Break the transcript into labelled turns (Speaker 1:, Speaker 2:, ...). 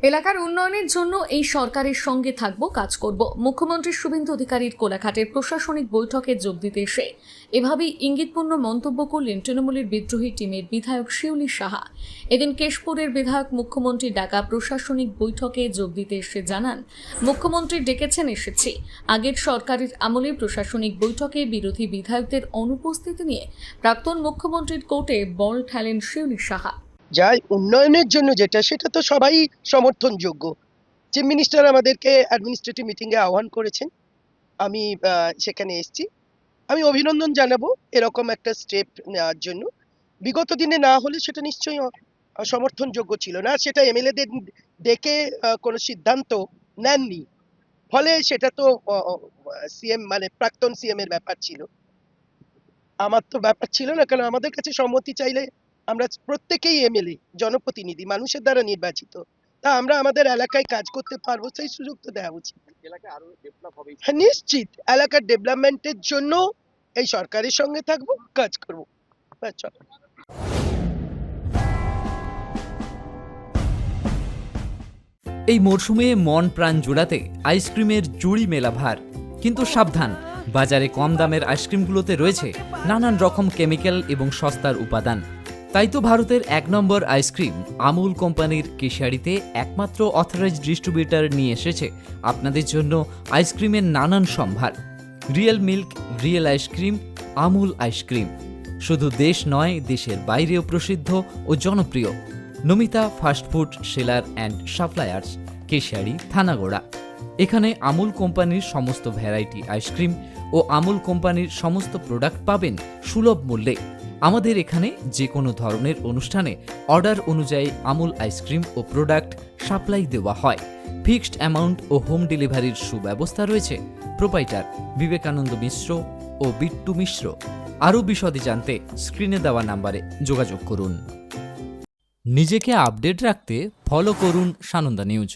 Speaker 1: এলাকার উন্নয়নের জন্য এই সরকারের সঙ্গে থাকব, কাজ করব। মুখ্যমন্ত্রী শুভেন্দু অধিকারীর কোলাঘাটের প্রশাসনিক বৈঠকে যোগ দিতে এসে এভাবেই ইঙ্গিতপূর্ণ মন্তব্য করলেন তৃণমূলের বিদ্রোহী টিমের বিধায়ক শিউলি সাহা। এদিন কেশপুরের বিধায়ক মুখ্যমন্ত্রী ডাকা প্রশাসনিক বৈঠকে যোগ দিতে এসে জানান, মুখ্যমন্ত্রী ডেকেছেন, এসেছি। আগের সরকারের আমলে প্রশাসনিক বৈঠকে বিরোধী বিধায়কদের অনুপস্থিতি নিয়ে প্রাক্তন মুখ্যমন্ত্রীর কোর্টে বল ঠেলেন শিউলি সাহা।
Speaker 2: যাই উন্নয়নের জন্য যেটা সেটা তো সবাই সমর্থনযোগ্য। চিফ মিনিস্টার আমাদেরকে অ্যাডমিনিস্ট্রেটিভ মিটিংয়ে আহ্বান করেছেন, আমি সেখানে এসেছি। আমি অভিনন্দন জানাবো এরকম একটা স্টেপ নেওয়ার জন্য। বিগত দিনে না হলে সেটা নিশ্চয়ই সমর্থনযোগ্য ছিল না, সেটা এমএলএদের ডেকে কোনো সিদ্ধান্ত নেননি, ফলে সেটা তো সিএম মানে প্রাক্তন সিএম এর ব্যাপার ছিল, আমার তো ব্যাপার ছিল না। কারণ আমাদের কাছে সম্মতি চাইলে আমরা প্রত্যেকেই এমএলএ, জনপ্রতিনিধি, মানুষের দ্বারা নির্বাচিত, তা আমরা আমাদের এলাকায় কাজ করতে পারবো, সেই সুযোগ তো দেওয়া উচিত। হ্যাঁ, নিশ্চিত এলাকার ডেভেলপমেন্টের জন্য এই সরকারের সঙ্গে থাকবো, কাজ করবো। চলো।
Speaker 3: এই মরশুমে মন প্রাণ জোড়াতে আইসক্রিমের জুড়ি মেলা ভার। কিন্তু সাবধান, বাজারে কম দামের আইসক্রিমগুলোতে রয়েছে নানান রকম কেমিক্যাল এবং সস্তার উপাদান। তাই তো ভারতের ১ নম্বর আইসক্রিম আমুল কোম্পানির কেশিয়াড়িতে একমাত্র অথরাইজড ডিস্ট্রিবিউটর নিয়ে এসেছে আপনাদের জন্য আইসক্রিমের নানান সম্ভার। Real milk, real ice cream, Amul ice cream শুধু দেশ নয়, দেশের বাইরেও প্রসিদ্ধ ও জনপ্রিয়। Namita fast food seller and suppliers, Keshiary, Thanagora. এখানে আমুল কোম্পানির সমস্ত ভ্যারাইটি আইসক্রিম ও আমুল কোম্পানির সমস্ত প্রোডাক্ট পাবেন সুলভ মূল্যে। আমাদের এখানে যে কোনো ধরনের অনুষ্ঠানে অর্ডার অনুযায়ী আমুল আইসক্রিম ও প্রোডাক্ট সাপ্লাই দেওয়া হয়। ফিক্সড অ্যামাউন্ট ও হোম ডেলিভারির সুব্যবস্থা রয়েছে। প্রোপাইটার বিবেকানন্দ মিশ্র ও বিট্টু মিশ্র। আরও বিশদে জানতে স্ক্রিনে দেওয়া নাম্বারে যোগাযোগ করুন। নিজেকে আপডেট রাখতে ফলো করুন সানন্দা নিউজ।